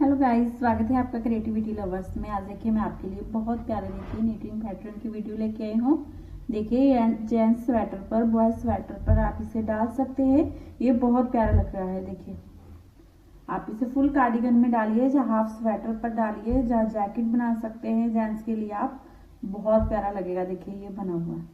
Hello guys, स्वागत है आपका क्रिएटिविटी लवर्स में। आज देखिए मैं आपके लिए बहुत प्यारे देखिए नीटिंग पैटर्न की वीडियो लेके आई हूँ। देखिए जेंट्स स्वेटर पर, बॉयज स्वेटर पर आप इसे डाल सकते हैं। ये बहुत प्यारा लग रहा है। देखिए आप इसे फुल कार्डिगन में डालिए, या हाफ स्वेटर पर डालिए, या जैकेट बना सकते हैं जेंट्स के लिए आप। बहुत प्यारा लगेगा। देखिए ये बना हुआ है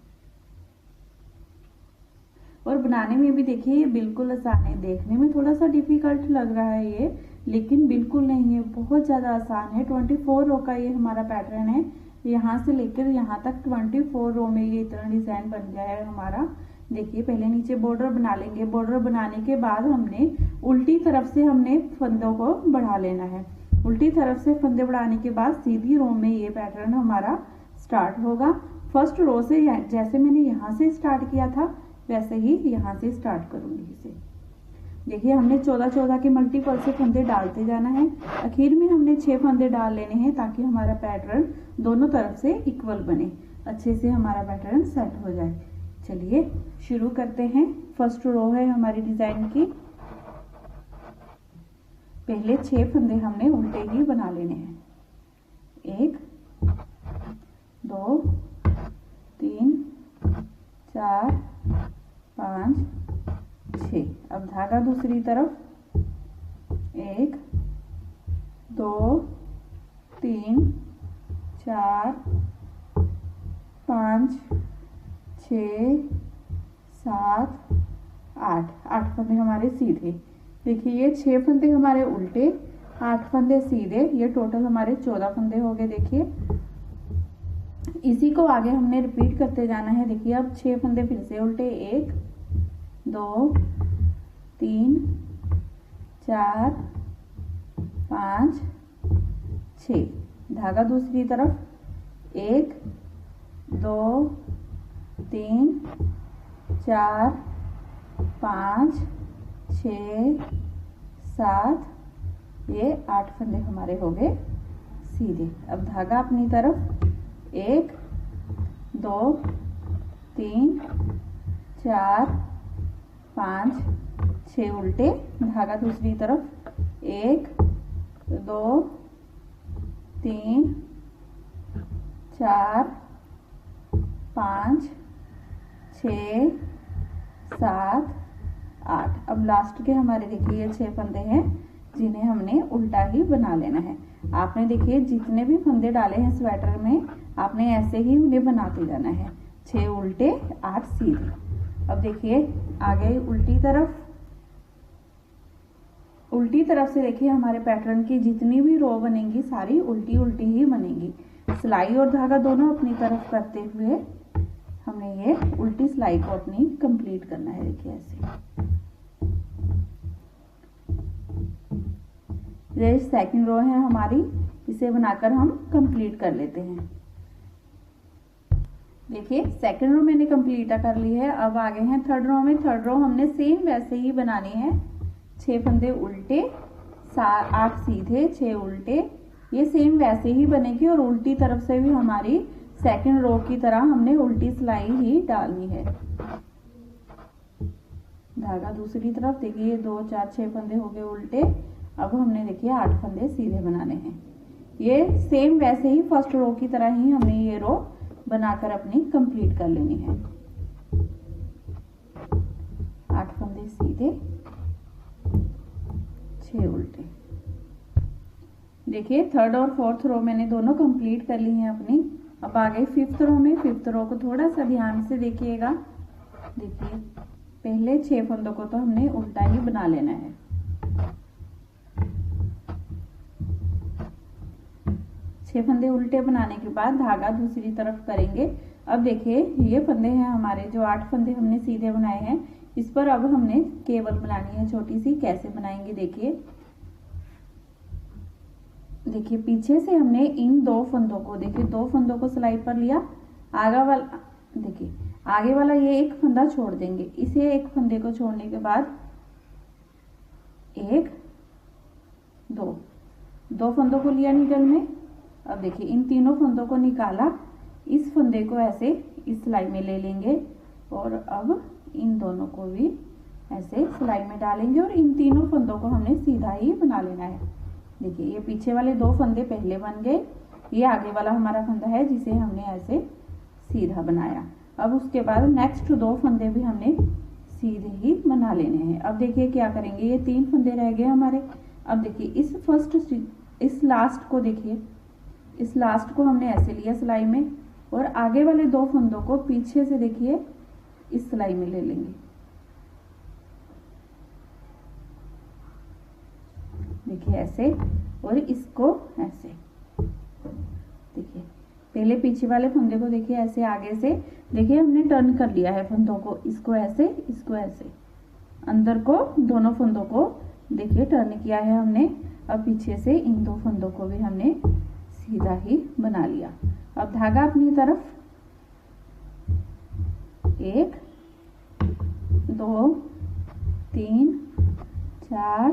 और बनाने में भी देखिए ये बिल्कुल आसान है। देखने में थोड़ा सा डिफिकल्ट लग रहा है ये, लेकिन बिल्कुल नहीं है, बहुत ज्यादा आसान है। 24 रो का ये हमारा पैटर्न है। यहाँ से लेकर यहाँ तक 24 रो में ये इतना डिजाइन बन गया है हमारा। देखिए पहले नीचे बॉर्डर बना लेंगे। बॉर्डर बनाने के बाद हमने उल्टी तरफ से हमने फंदों को बढ़ा लेना है। उल्टी तरफ से फंदे बढ़ाने के बाद सीधी रो में ये पैटर्न हमारा स्टार्ट होगा। फर्स्ट रो से जैसे मैंने यहाँ से स्टार्ट किया था वैसे ही यहाँ से स्टार्ट करूंगी इसे। देखिए हमने 14 के मल्टीपल से फंदे डालते जाना है। आखिर में हमने 6 फंदे डाल लेने हैं ताकि हमारा पैटर्न दोनों तरफ से इक्वल बने, अच्छे से हमारा पैटर्न सेट हो जाए। चलिए शुरू करते हैं। फर्स्ट रो है हमारी डिजाइन की। पहले 6 फंदे हमने उल्टे ही बना लेने हैं। 1 2 3 4 5 6। अब धागा दूसरी तरफ 1 2 3 4 5 6 7 8 फंदे हमारे सीधे। देखिए ये 6 फंदे हमारे उल्टे, 8 फंदे सीधे, ये टोटल हमारे 14 फंदे हो गए। देखिए इसी को आगे हमने रिपीट करते जाना है। देखिए अब 6 फंदे फिर से उल्टे, 1 2 3 4 5 6। धागा दूसरी तरफ 1 2 3 4 5 6 7। ये 8 फंदे हमारे हो गए सीधे। अब धागा अपनी तरफ 1 2 3 4 5 6 उल्टे, धागा दूसरी तरफ 1 2 3 4 5 6 7 8। अब लास्ट के हमारे देखिए ये 6 फंदे हैं जिन्हें हमने उल्टा ही बना लेना है। आपने देखिए जितने भी फंदे डाले हैं स्वेटर में, आपने ऐसे ही उन्हें बनाते जाना है। 6 उल्टे 8 सीधे। अब देखिए आगे उल्टी तरफ से देखिए हमारे पैटर्न की जितनी भी रो बनेंगी सारी उल्टी उल्टी ही बनेंगी। सिलाई और धागा दोनों अपनी तरफ करते हुए हमने ये उल्टी सिलाई को अपनी कंप्लीट करना है। देखिए ऐसे। ये सेकंड रो है हमारी, इसे बनाकर हम कंप्लीट कर लेते हैं। देखिए सेकंड रो मैंने कंप्लीट कर ली है। अब आगे हैं थर्ड रो में। थर्ड रो हमने सेम वैसे ही बनानी है। 6 फंदे उल्टे, 8 सीधे, 6 उल्टे, ये सेम वैसे ही बनेगी। और उल्टी तरफ से भी हमारी सेकंड रो की तरह हमने उल्टी सिलाई ही डालनी है। धागा दूसरी तरफ देखिए 2 4 6 फंदे हो गए उल्टे। अब हमने देखिए 8 फंदे सीधे बनाने हैं। ये सेम वैसे ही फर्स्ट रो की तरह ही हमें ये रो बनाकर अपनी कंप्लीट कर लेनी है। 8 फंदे सीधे, 6 उल्टे। देखिए थर्ड और फोर्थ रो मैंने दोनों कंप्लीट कर ली हैं अपनी। अब आ गई फिफ्थ रो में। फिफ्थ रो को थोड़ा सा ध्यान से देखिएगा। देखिए पहले 6 फंदों को तो हमने उल्टा ही बना लेना है। 6 फंदे उल्टे बनाने के बाद धागा दूसरी तरफ करेंगे। अब देखिए ये फंदे हैं हमारे, जो 8 फंदे हमने सीधे बनाए हैं, इस पर अब हमने केबल बनानी है छोटी सी। कैसे बनाएंगे देखिए। देखिए पीछे से हमने इन 2 फंदों को, देखिए 2 फंदों को सिलाई पर लिया। आगे वाला देखिए, आगे वाला ये एक फंदा छोड़ देंगे। इसे एक फंदे को छोड़ने के बाद 1 2 फंदों को लिया निगल में। अब देखिए इन तीनों फंदों को निकाला, इस फंदे को ऐसे इस सिलाई में ले लेंगे और अब इन दोनों को भी ऐसे सिलाई में डालेंगे और इन तीनों फंदों को हमने सीधा ही बना लेना है। देखिए ये पीछे वाले 2 फंदे पहले बन गए, ये आगे वाला हमारा फंदा है जिसे हमने ऐसे सीधा बनाया। अब उसके बाद नेक्स्ट 2 फंदे भी हमने सीधे ही बना लेने हैं। अब देखिए क्या करेंगे, ये 3 फंदे रह गए हमारे। अब देखिए इस लास्ट को देखिए, इस लास्ट को हमने ऐसे लिया सिलाई में, और आगे वाले 2 फंदों को पीछे से देखिए इस सिलाई में ले लेंगे। देखिए ऐसे, और इसको ऐसे। देखिए पहले पीछे वाले फंदे को देखिए ऐसे आगे से, देखिए हमने टर्न कर लिया है फंदों को, इसको ऐसे, इसको ऐसे, अंदर को दोनों फंदों को देखिए टर्न किया है हमने। अब पीछे से इन 2 फंदों को भी हमने सीधा ही बना लिया। अब धागा अपनी तरफ, 1 2 3 4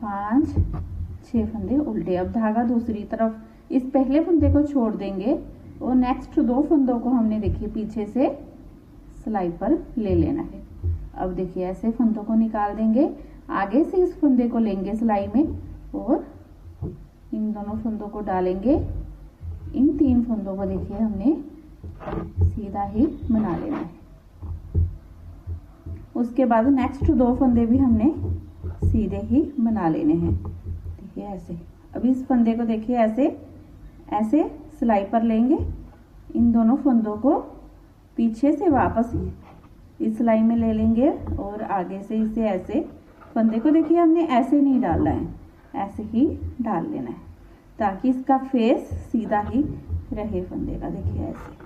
5 6 फंदे उल्टे। अब धागा दूसरी तरफ, इस पहले फंदे को छोड़ देंगे और नेक्स्ट 2 फंदों को हमने देखिए पीछे से सिलाई पर ले लेना है। अब देखिए ऐसे फंदों को निकाल देंगे, आगे से इस फंदे को लेंगे सिलाई में और इन दोनों फंदों को डालेंगे। इन 3 फंदों को देखिए हमने सीधा ही बना लेना है। उसके बाद नेक्स्ट 2 फंदे भी हमने सीधे ही बना लेने हैं। देखिए ऐसे। अब इस फंदे को देखिए ऐसे ऐसे सिलाई पर लेंगे, इन दोनों फंदों को पीछे से वापस इस सिलाई में ले लेंगे और आगे से इसे ऐसे, फंदे को देखिए हमने ऐसे नहीं डालना है, ऐसे ही डाल लेना है ताकि इसका फेस सीधा ही रहे फंदे का। देखिए ऐसे।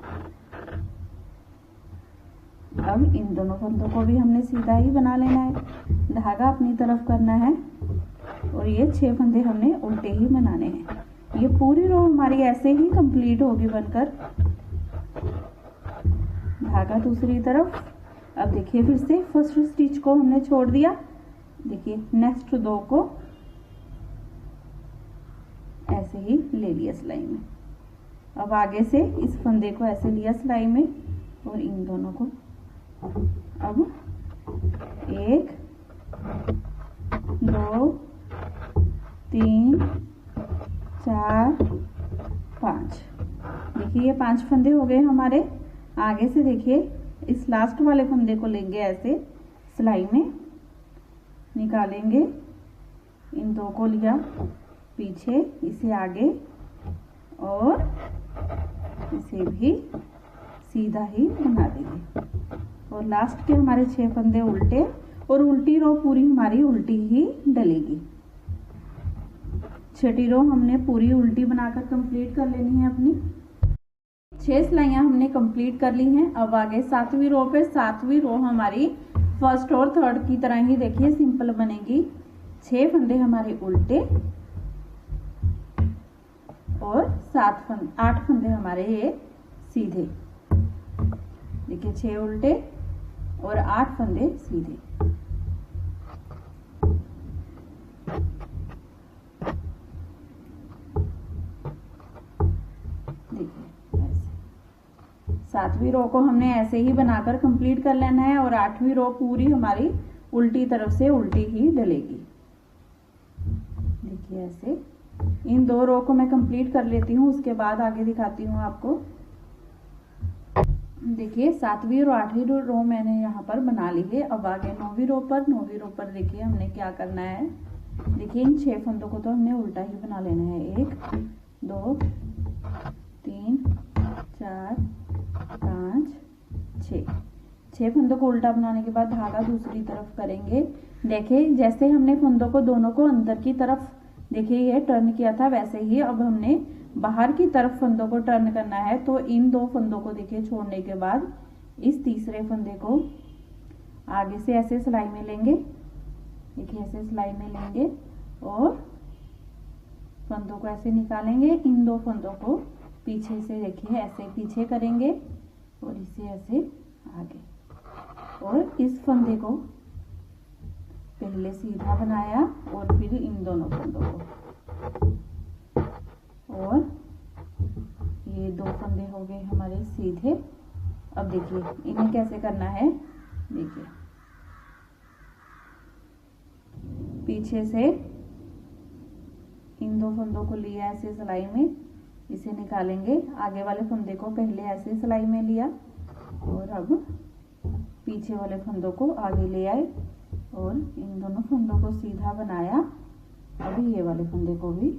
अब इन दोनों फंदों को भी हमने सीधा ही बना लेना है, धागा अपनी तरफ करना है और ये 6 फंदे हमने उल्टे ही बनाने हैं। ये पूरी रो हमारी ऐसे ही कंप्लीट होगी बनकर। धागा दूसरी तरफ। अब देखिए फिर से फर्स्ट स्टिच को हमने छोड़ दिया, देखिए नेक्स्ट 2 को ऐसे ही ले लिया सिलाई में। अब आगे से इस फंदे को ऐसे लिया सिलाई में और इन दोनों को अब 1 2 3 4 5। देखिए ये 5 फंदे हो गए हमारे। आगे से देखिए इस लास्ट वाले फंदे को लेंगे ऐसे सिलाई में, निकालेंगे, इन 2 को लिया पीछे, इसे आगे और इसे भी सीधा ही बना देंगे और लास्ट के हमारे 6 फंदे उल्टे और उल्टी रो पूरी हमारी उल्टी ही डलेगी। छठी रो हमने पूरी उल्टी बनाकर कंप्लीट कर लेनी है अपनी। 6 सिलाइयां हमने कंप्लीट कर ली हैं। अब आगे 7वीं रो पे 7वीं रो हमारी फर्स्ट और थर्ड की तरह ही देखिए सिंपल बनेगी। 6 फंदे हमारे उल्टे और 8 फंदे हमारे ये सीधे। देखिए 6 उल्टे और 8 फंदे सीधे। देखिए ऐसे 7वीं रो को हमने ऐसे ही बनाकर कंप्लीट कर लेना है और 8वीं रो पूरी हमारी उल्टी तरफ से उल्टी ही डलेगी। देखिए ऐसे इन 2 रो को मैं कंप्लीट कर लेती हूँ, उसके बाद आगे दिखाती हूँ आपको। देखिए 7वीं और 8वीं रो मैंने यहाँ पर बना ली है। अब आगे 9वीं रो पर देखिए हमने क्या करना है। देखिए इन 6 फंदों को तो हमने उल्टा ही बना लेना है। 1 2 3 4 5 6 फंदों को उल्टा बनाने के बाद धागा दूसरी तरफ करेंगे। देखिए जैसे हमने फंदों को दोनों को अंदर की तरफ देखिए ये टर्न किया था, वैसे ही अब हमने बाहर की तरफ फंदों को टर्न करना है। तो इन 2 फंदों को देखिए छोड़ने के बाद इस तीसरे फंदे को आगे से ऐसे सिलाई में लेंगे। देखिए ऐसे सिलाई में लेंगे और फंदों को ऐसे निकालेंगे। इन 2 फंदों को पीछे से देखिए ऐसे पीछे करेंगे और इसे ऐसे आगे, और इस फंदे को पहले सीधा बनाया और फिर इन दोनों फंदों को, और ये 2 फंदे हो गए हमारे सीधे। अब देखिए इन्हें कैसे करना है। देखिए पीछे से इन 2 फंदों को लिया ऐसे सिलाई में, इसे निकालेंगे। आगे वाले फंदे को पहले ऐसे सिलाई में लिया और अब पीछे वाले फंदों को आगे ले आए और इन दोनों फंदों को सीधा बनाया। अभी ये वाले फंदे को भी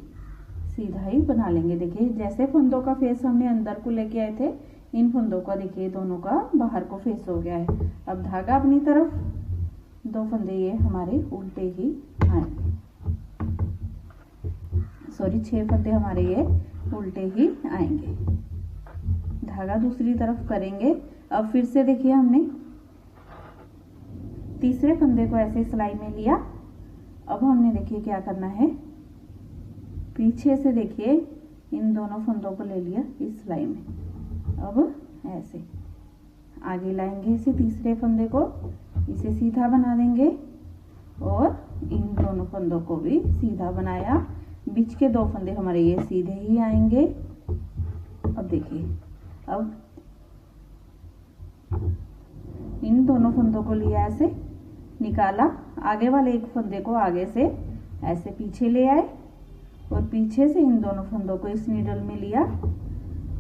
सीधा ही बना लेंगे। देखिए जैसे फंदों का फेस हमने अंदर को लेके आए थे, इन फंदों का देखिए दोनों का बाहर को फेस हो गया है। अब धागा अपनी तरफ, 2 फंदे ये हमारे उल्टे ही आएंगे, सॉरी 6 फंदे हमारे ये उल्टे ही आएंगे। धागा दूसरी तरफ करेंगे। अब फिर से देखिए हमने तीसरे फंदे को ऐसे सिलाई में लिया। अब हमने देखिए क्या करना है, पीछे से देखिए इन दोनों फंदों को ले लिया इस सिलाई में। अब ऐसे आगे लाएंगे इसे तीसरे फंदे को, इसे सीधा बना देंगे और इन दोनों फंदों को भी सीधा बनाया। बीच के 2 फंदे हमारे ये सीधे ही आएंगे। अब देखिए, अब इन दोनों फंदों को लिया ऐसे, निकाला। आगे वाले एक फंदे को आगे से ऐसे पीछे ले आए और पीछे से इन दोनों फंदों को इस नीडल में लिया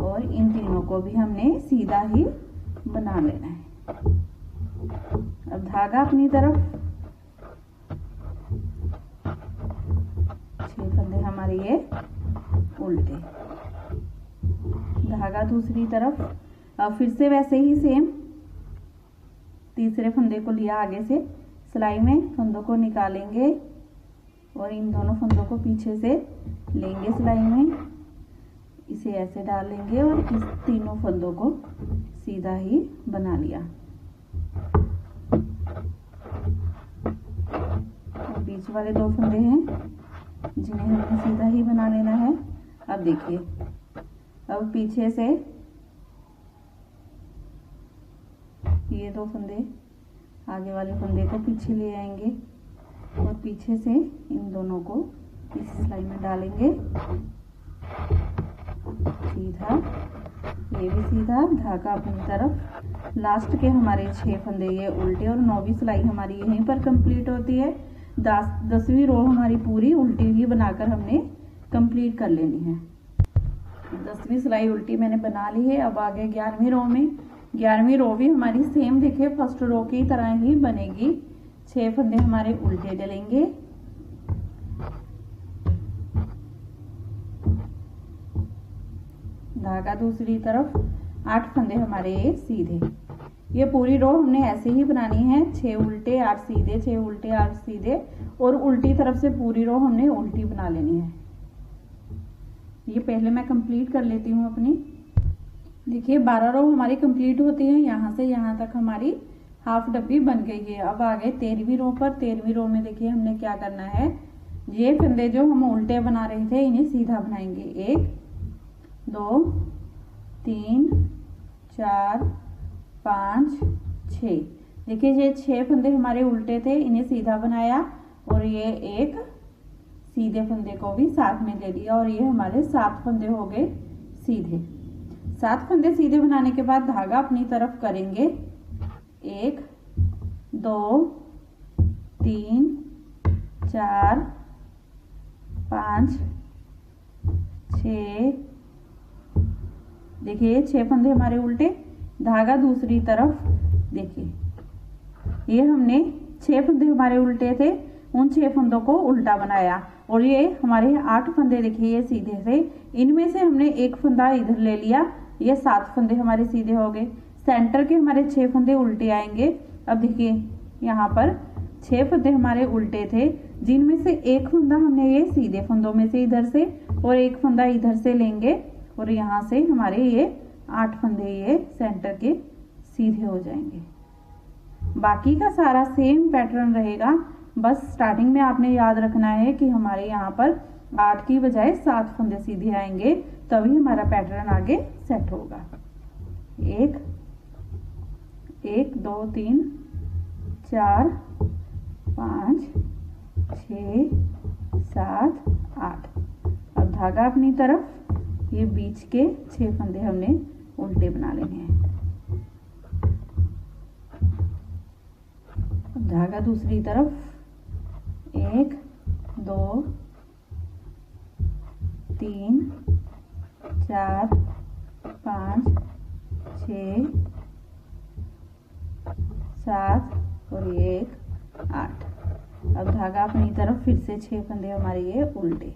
और इन तीनों को भी हमने सीधा ही बना लेना है। अब धागा अपनी तरफ, 6 फंदे हमारे ये उल्टे, धागा दूसरी तरफ। अब फिर से वैसे ही सेम तीसरे फंदे को लिया आगे से सिलाई में, फंदों को निकालेंगे और इन दोनों फंदों को पीछे से लेंगे सिलाई में, इसे ऐसे डालेंगे और इस तीनों फंदों को सीधा ही बना लिया। और बीच वाले 2 फंदे हैं जिन्हें हमें सीधा ही बना लेना है। अब देखिए, अब पीछे से ये 2 फंदे आगे वाले फंदे को पीछे ले आएंगे और पीछे से इन दोनों को इस सिलाई में डालेंगे, सीधा, ये भी सीधा, धागा अपनी तरफ। लास्ट के हमारे 6 फंदे ये उल्टे और 9वीं सिलाई हमारी यहीं पर कंप्लीट होती है। 10वीं रो हमारी पूरी उल्टी ही बनाकर हमने कंप्लीट कर लेनी है। 10वीं सिलाई उल्टी मैंने बना ली है। अब आगे 11वीं रो में, 11वीं रो भी हमारी सेम देखिए फर्स्ट रो की तरह ही बनेगी। 6 फंदे हमारे उल्टे डलेंगे, धागा दूसरी तरफ, 8 फंदे हमारे सीधे। ये पूरी रो हमने ऐसे ही बनानी है, 6 उल्टे 8 सीधे, 6 उल्टे 8 सीधे, और उल्टी तरफ से पूरी रो हमने उल्टी बना लेनी है। ये पहले मैं कंप्लीट कर लेती हूँ अपनी। देखिए 12 रो हमारी कंप्लीट होती है, यहाँ से यहाँ तक हमारी हाफ डब्बी बन गई है। अब आ गए 13वीं रो पर। 13वीं रो में देखिए हमने क्या करना है, ये फंदे जो हम उल्टे बना रहे थे इन्हें सीधा बनाएंगे। 1 2 3 4 5 6। देखिए ये 6 फंदे हमारे उल्टे थे, इन्हें सीधा बनाया और ये एक सीधे फंदे को भी साथ में ले लिया और ये हमारे 7 फंदे हो गए सीधे। 7 फंदे सीधे बनाने के बाद धागा अपनी तरफ करेंगे। 1 2 3 4 5 6। देखिए 6 फंदे हमारे उल्टे, धागा दूसरी तरफ। देखिए ये हमने 6 फंदे हमारे उल्टे थे, उन 6 फंदों को उल्टा बनाया और ये हमारे 8 फंदे देखिए ये सीधे थे। इनमें से हमने एक फंदा इधर ले लिया, ये 7 फंदे हमारे सीधे हो गए। सेंटर के हमारे 6 फंदे उल्टे आएंगे। अब देखिए यहाँ पर 6 फंदे हमारे उल्टे थे, जिनमें से एक फंदा हमने ये सीधे फंदों में से इधर से और एक फंदा इधर से लेंगे और यहाँ से हमारे ये 8 फंदे ये सेंटर के सीधे हो जाएंगे। बाकी का सारा सेम पैटर्न रहेगा, बस स्टार्टिंग में आपने याद रखना है कि हमारे यहाँ पर 8 की बजाय 7 फंदे सीधे आएंगे, तभी हमारा पैटर्न आगे सेट होगा। 1 1 2 3 4 5 6 7 8। अब धागा अपनी तरफ, ये बीच के 6 फंदे हमने उल्टे बना लेने हैं। अब धागा दूसरी तरफ, 1 2 3 4 5 6 7 और 1 8। अब धागा अपनी तरफ फिर से 6 फंदे हमारे ये उल्टे।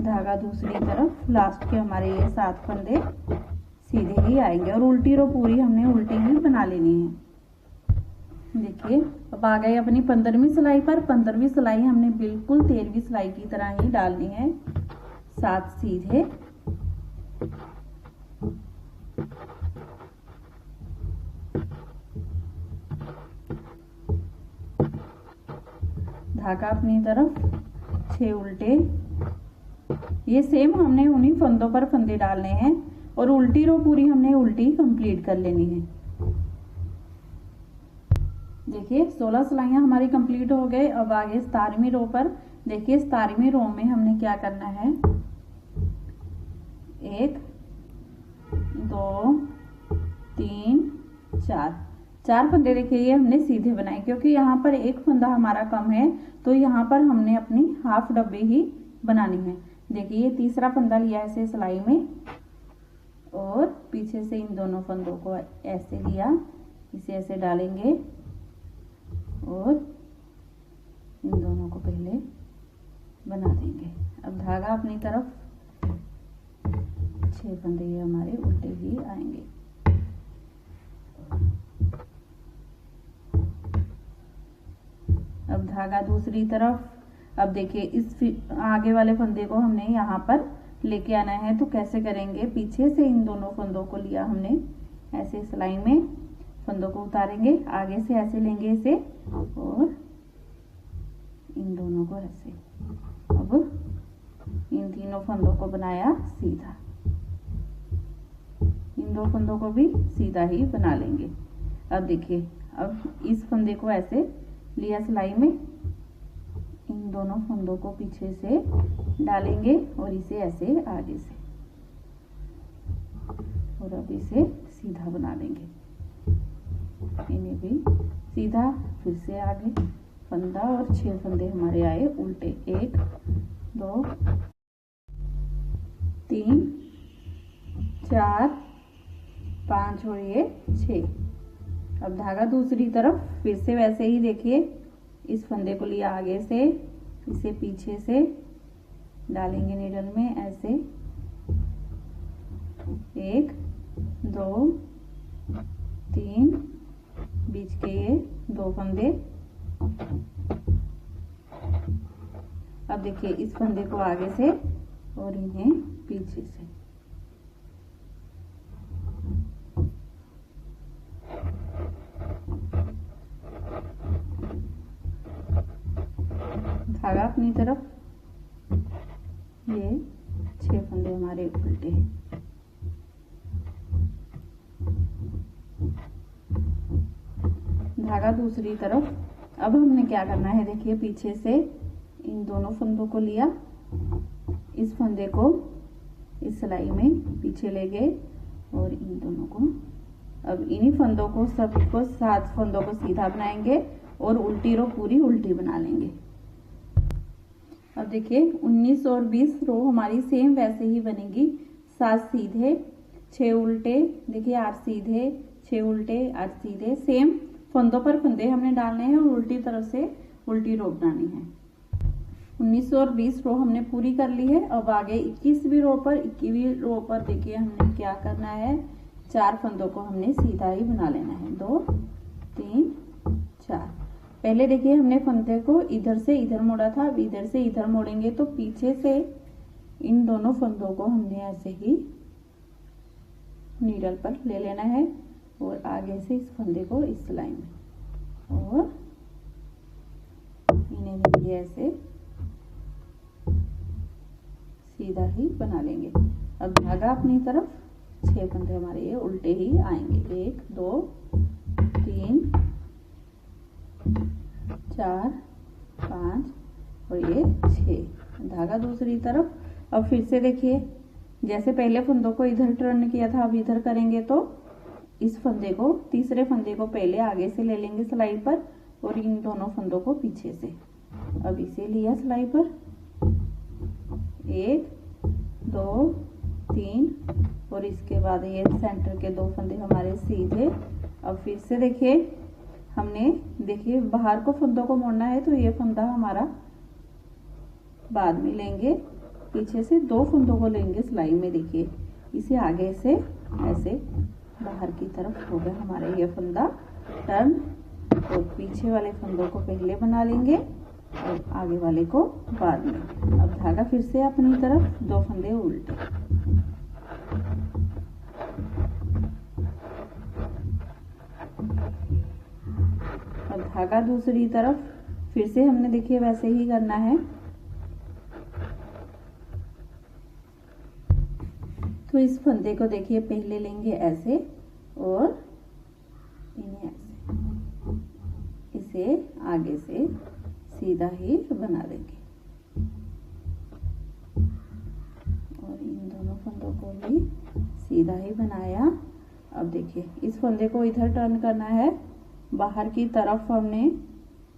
धागा दूसरी तरफ, लास्ट के हमारे ये 7 फंदे सीधे ही आएंगे और उल्टी रो पूरी हमने उल्टी ही बना लेनी है। देखिए अब आ गए अपनी 15वीं सिलाई पर। 15वीं सिलाई हमने बिल्कुल 13वीं सिलाई की तरह ही डालनी है, 7 सीधे। धागा अपनी तरफ, 6 उल्टे। ये सेम हमने उन्हीं फंदों पर फंदे डालने हैं और उल्टी रो पूरी हमने उल्टी कंप्लीट कर लेनी है। देखिए 16 सिलाइयां हमारी कंप्लीट हो गए। अब आगे 17वीं रो पर। देखिए 17वीं रो में हमने क्या करना है, 1 2 3 4 फंदे। देखिए ये हमने सीधे बनाए क्योंकि यहाँ पर एक फंदा हमारा कम है, तो यहाँ पर हमने अपनी हाफ डब्बे ही बनानी है। देखिए ये तीसरा फंदा लिया ऐसे सिलाई में और पीछे से इन दोनों फंदों को ऐसे लिया, इसे ऐसे डालेंगे और इन दोनों को पहले बना देंगे। अब धागा अपनी तरफ, 6 फंदे ये हमारे उल्टे ही आएंगे। अब धागा दूसरी तरफ। अब देखिए इस आगे वाले फंदे को हमने यहाँ पर लेके आना है, तो कैसे करेंगे, पीछे से इन दोनों फंदों को लिया हमने ऐसे सिलाई में, फंदों को उतारेंगे, आगे से ऐसे लेंगे इसे और इन दोनों को ऐसे। अब इन तीनों फंदों को बनाया सीधा, इन दो फंदों को भी सीधा ही बना लेंगे। अब देखिए अब इस फंदे को ऐसे लिया सिलाई में, इन दोनों फंदों को पीछे से डालेंगे और इसे ऐसे आगे से, और अब इसे सीधा बना देंगे। इन्हें भी सीधा, फिर से आगे फंदा और 6 फंदे हमारे आए उल्टे। 1 2 3 4 5 और ये 6। अब धागा दूसरी तरफ, फिर से वैसे ही देखिए इस फंदे को लिया आगे से, इसे पीछे से डालेंगे नीडल में ऐसे। 1 2 3, बीच के ये 2 फंदे। अब देखिए इस फंदे को आगे से और इन्हें पीछे से। धागा अपनी तरफ, ये 6 फंदे हमारे उल्टे हैं। धागा दूसरी तरफ। अब हमने क्या करना है, देखिए पीछे से इन दोनों फंदों को लिया, इस फंदे को इस सिलाई में पीछे ले गए और इन दोनों को, अब इन्हीं फंदों को सबको 7 फंदों को सीधा बनाएंगे और उल्टी रो पूरी उल्टी बना लेंगे। अब देखिए 19 और 20 रो हमारी सेम वैसे ही बनेगी। 7 सीधे 6 उल्टे, देखिए 8 सीधे 6 उल्टे 8 सीधे, सेम फंदों पर फंदे हमने डालने हैं और उल्टी तरफ से उल्टी रो बनानी है। 19 और 20 रो हमने पूरी कर ली है। अब आगे 21वीं रो पर, 21वीं रो पर देखिए हमने क्या करना है, 4 फंदों को हमने सीधा ही बना लेना है। 2 3 4। पहले देखिए हमने फंदे को इधर से इधर मोड़ा था, अब इधर से इधर मोड़ेंगे, तो पीछे से इन दोनों फंदों को हमने ऐसे ही नीडल पर ले लेना है और आगे से इस फंदे को इस सिलाई में और इन्हें भी ऐसे सीधा ही बना लेंगे। अब धागा अपनी तरफ, 6 फंदे हमारे ये उल्टे ही आएंगे। 1 2 3 4 5 और ये 6। धागा दूसरी तरफ। अब फिर से देखिए जैसे पहले फंदों को इधर टर्न किया था, अब इधर करेंगे, तो इस फंदे को, तीसरे फंदे को पहले आगे से ले लेंगे सिलाई पर और इन दोनों फंदों को पीछे से। अब इसे लिया सिलाई पर, 1 2 3 और इसके बाद ये सेंटर के 2 फंदे हमारे सीधे। अब फिर से देखिए हमने, देखिए बाहर को फंदों को मोड़ना है तो ये फंदा हमारा बाद में लेंगे, पीछे से 2 फंदों को लेंगे सिलाई में। देखिए इसे आगे से ऐसे बाहर की तरफ हो गया हमारा ये फंदा टर्न, और पीछे वाले फंदों को पहले बना लेंगे और आगे वाले को बाद में। अब धागा फिर से अपनी तरफ, 2 फंदे उल्टे। अब धागा दूसरी तरफ, फिर से हमने देखिए वैसे ही करना है। तो इस फंदे को देखिए पहले लेंगे ऐसे और इन्हें ऐसे, इसे आगे से सीधा ही बना देंगे और इन दोनों फंदों को भी सीधा ही बनाया। अब देखिए इस फंदे को इधर टर्न करना है बाहर की तरफ हमने,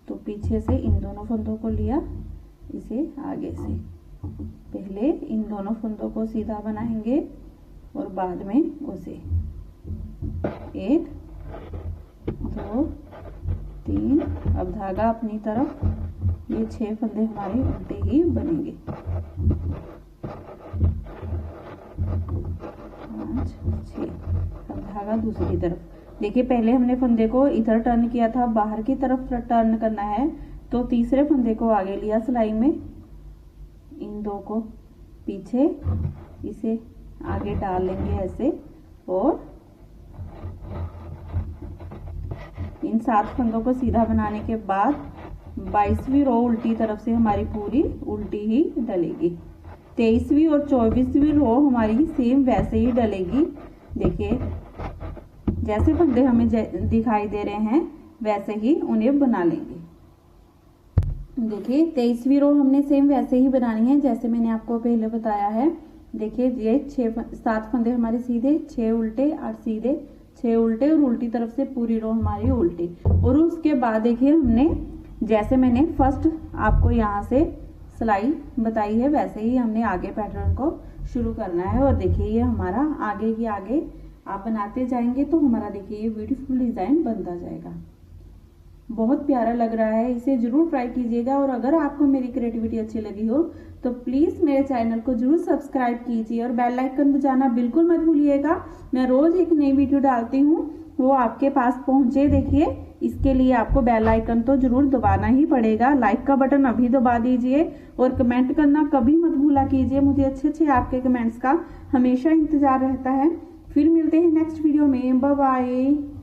तो पीछे से इन दोनों फंदों को लिया, इसे आगे से। पहले इन दोनों फंदों को सीधा बनाएंगे और बाद में उसे 1 2 3। अब धागा अपनी तरफ, ये 6 फंदे हमारे उल्टे ही बनेंगे, 5 6। अब धागा दूसरी तरफ, देखिए पहले हमने फंदे को इधर टर्न किया था, बाहर की तरफ टर्न करना है, तो तीसरे फंदे को आगे लिया सिलाई में, इन 2 को पीछे, इसे आगे डाल लेंगे ऐसे, और इन 7 फंदों को सीधा बनाने के बाद 22वीं रो उल्टी तरफ से हमारी पूरी उल्टी ही डलेगी। 23वीं और 24वीं रो हमारी सेम वैसे ही डलेगी। देखिए जैसे फंदे हमें दिखाई दे रहे हैं वैसे ही उन्हें बना लेंगे। देखिए 23वीं रो हमने सेम वैसे ही बनानी है जैसे मैंने आपको पहले बताया है। देखिए ये 7 फंदे हमारे सीधे, 6 उल्टे, 8 सीधे, 6 उल्टे और उल्टी तरफ से पूरी रो हमारी उल्टी। और उसके बाद देखिए हमने, जैसे मैंने फर्स्ट आपको यहाँ से सिलाई बताई है वैसे ही हमने आगे पैटर्न को शुरू करना है। और देखिए ये हमारा आगे की आगे आप बनाते जाएंगे तो हमारा देखिए ये ब्यूटीफुल डिजाइन बनता जाएगा। बहुत प्यारा लग रहा है, इसे जरूर ट्राई कीजिएगा। और अगर आपको मेरी क्रिएटिविटी अच्छी लगी हो तो प्लीज मेरे चैनल को जरूर सब्सक्राइब कीजिए और बेल आइकन बजाना बिल्कुल मत भूलिएगा। मैं रोज एक नई वीडियो डालती हूँ, वो आपके पास पहुंचे। देखिए इसके लिए आपको बेल आइकन तो जरूर दबाना ही पड़ेगा। लाइक का बटन अभी दबा दीजिए और कमेंट करना कभी मत भूला कीजिए। मुझे अच्छे आपके कमेंट्स का हमेशा इंतजार रहता है। फिर मिलते हैं नेक्स्ट वीडियो में। Bye bye.